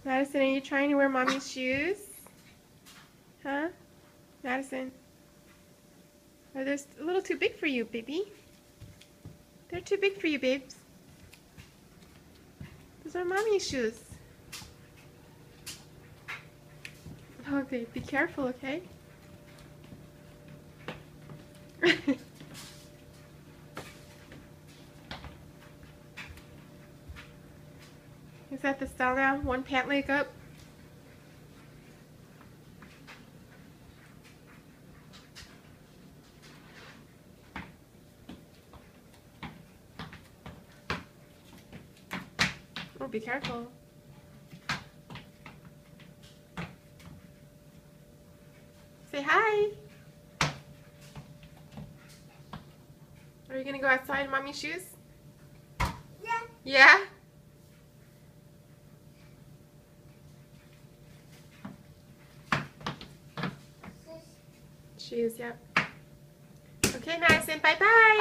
Madison, are you trying to wear mommy's shoes? Huh? Madison, are they a little too big for you, baby? They're too big for you, babes. Those are mommy's shoes. Okay, be careful, okay? Is that the style now? One pant leg up? Oh, be careful. Say hi. Are you gonna go outside in mommy's shoes? Yeah. Yeah? Shoes, yep. Okay, Madison, bye-bye.